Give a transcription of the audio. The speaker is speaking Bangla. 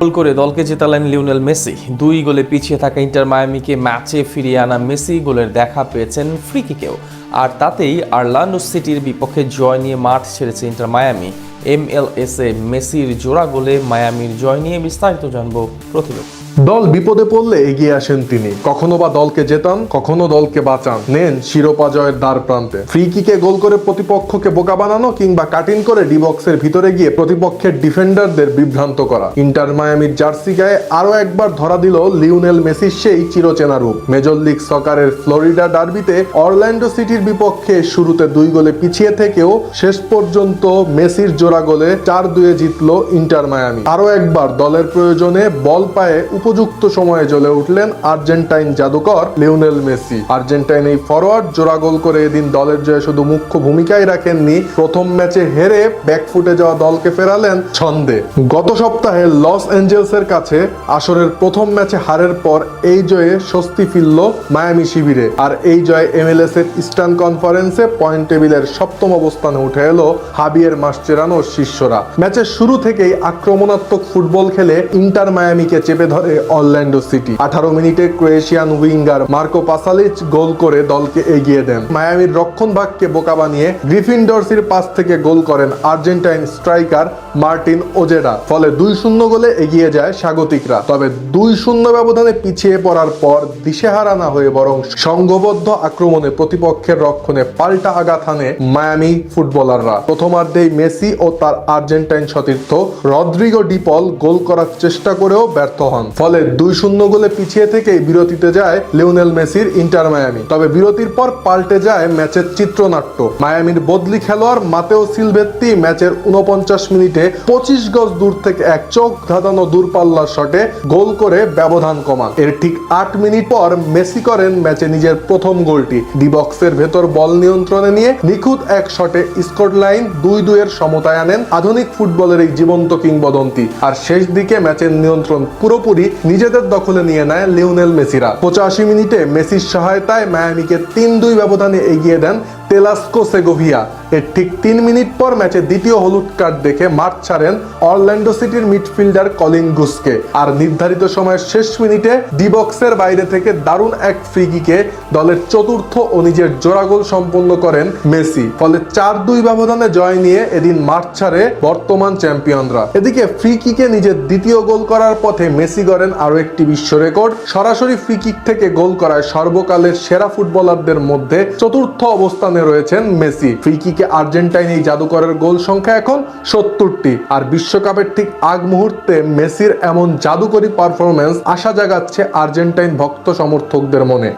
গোল করে দলকে জেতালেন লিওনেল মেসি। 2 গোলে পিছিয়ে থাকা ইন্টার মায়ামিকে ম্যাচে ফিরিয়ে আনা মেসি গোলের দেখা পেয়েছেন ফ্রি কিকেও, আর তাতেই অরল্যান্ডো সিটির বিপক্ষে জয় নিয়ে মাঠ ছেড়েছে ইন্টার মায়ামি। MLS-এ মেসির জোড়া গোলে মায়ামির জয় নিয়ে বিস্তারিত জানবো প্রতিবেদন। দল বিপদে পড়লে এগিয়ে আসেন তিনি, কখনো বা দলকে জেতান, কখনো দলকে বাঁচান, নেন শিরোপা জয়ের দ্বার প্রান্তে। ফ্রি কিকে গোল করে প্রতিপক্ষকে বোকা বানানো কিংবা কাটিং করে ডি বক্সের ভিতরে গিয়ে প্রতিপক্ষের ডিফেন্ডারদের বিভ্রান্ত করা। ইন্টার মায়ামির জার্সি গায়ে আরো একবার ধরা দিল লিওনেল মেসির সেই চিরচেনা রূপ। মেজর লিগ সকারের ফ্লোরিডা ডার্বিতে অরল্যান্ডো সিটির বিপক্ষে শুরুতে 2 গোলে পিছিয়ে থেকেও শেষ পর্যন্ত মেসির জোড়া গোলে 4-2 জিতলো ইন্টার মায়ামি। আরো একবার দলের প্রয়োজনে বল পায়ে উপযুক্ত সময়ে জ্বলে উঠলেন আর্জেন্টাইন জাদুকর লিওনেল মেসি। আর্জেন্টাইন এই ফরওয়ার্ড জোড়া গোল করে এদিন দলের জয়ে শুধু মুখ্য ভূমিকায় রাখেননি, প্রথম ম্যাচে হেরে ব্যাকফুটে যাওয়া দলকে ফেরালেন ছন্দে। গত সপ্তাহে লস অ্যাঞ্জেলসের কাছে আসরের প্রথম ম্যাচে হারের পর এই জয়ে স্বস্তি ফিরল মায়ামি শিবিরে। আর এই জয়ে MLS এর ইস্টার্ন কনফারেন্সে পয়েন্ট টেবিলের 7ম অবস্থানে উঠে এলো হাবিয়ের মাসচেরানোর শিষ্যরা। ম্যাচের শুরু থেকেই আক্রমণাত্মক ফুটবল খেলে ইন্টার মায়ামিকে চেপে ধরে অরল্যান্ডো সিটি। 18 মিনিটে ক্রোয়েশিয়ান উইঙ্গার মার্কো পাসালিচ গোল করে দলকে এগিয়ে দেন। মায়ামির রক্ষণভাগকে বোকা বানিয়ে গ্রিফিনডর্সির পাস থেকে গোল করেন আর্জেন্টাইন স্ট্রাইকার মার্টিন ওজেডা। ফলে 2-0 গোলে এগিয়ে যায় স্বাগতিকরা। তবে 2-0 ব্যবধানে পিছিয়ে পড়ার পর দিশেহারা না হয়ে বরং সংঘবদ্ধ আক্রমণে প্রতিপক্ষের রক্ষণে পাল্টা আঘাত হানে মায়ামি ফুটবলাররা। প্রথমার্ধেই মেসি ও তার আর্জেন্টাইন সতীর্থ রদ্রিগো ডি পল গোল করার চেষ্টা করেও ব্যর্থ হন। ফলে 2-0 গোলে পিছিয়ে থেকেই বিরতিতে যায় লিওনেল মেসির ইন্টার মায়ামি। তবে বিরতির পর পাল্টে যায় ম্যাচের চিত্রনাট্য। মায়ামির বদলি খেলোয়াড় মাতেও সিলভেত্তি ম্যাচের 49 মিনিটে 25 গজ দূর থেকে এক চোখ ধাঁধানো দূরপাল্লার শটে গোল করে ব্যবধান কমান। এর ঠিক 8 মিনিট পর মেসি করেন ম্যাচে নিজের প্রথম গোলটি। ডি বক্সের ভেতর বল নিয়ন্ত্রণে নিয়ে নিখুঁত এক শটে স্কোর লাইন 2-2 এর সমতায় আনেন আধুনিক ফুটবলের এই জীবন্ত কিংবদন্তি। আর শেষ দিকে ম্যাচের নিয়ন্ত্রণ পুরোপুরি নিজেদের দখলে নিয়ে নেয় লিওনেল মেসিরা। 85 মিনিটে মেসির সহায়তায় মায়ামিকে 3-2 ব্যবধানে এগিয়ে দেন তেলাস্কো সেগোভিয়া। এর ঠিক 3 মিনিট পর ম্যাচে দ্বিতীয় হলুদ কার্ড দেখে মাঠ ছাড়েন অরল্যান্ডো সিটির মিডফিল্ডার কলিন গুসকে। আর নির্ধারিত সময়ের শেষ মিনিটে ডি বক্সের বাইরে থেকে দারুণ এক ফ্রি কিকে দলের চতুর্থ ও নিজের জোড়া গোল সম্পন্ন করেন মেসি। ফলে 4-2 ব্যবধানে জয় নিয়ে এদিন মাঠ ছাড়ে বর্তমান চ্যাম্পিয়নরা। এদিকে ফ্রি কিকে নিজের দ্বিতীয় গোল করার পথে মেসি গড়েন আরো একটি বিশ্ব রেকর্ড। সরাসরি ফ্রি কিক থেকে গোল করায় সর্বকালের সেরা ফুটবলারদের মধ্যে চতুর্থ অবস্থানে রয়েছেন মেসি। ফ্রি কিকে আর্জেন্টাইন এই জাদুকরের গোল সংখ্যা এখন 70টি। আর বিশ্বকাপের ঠিক আগ মুহূর্তে মেসির এমন জাদুকরী পারফরমেন্স আশা জাগাচ্ছে আর্জেন্টাইন ভক্ত সমর্থকদের মনে।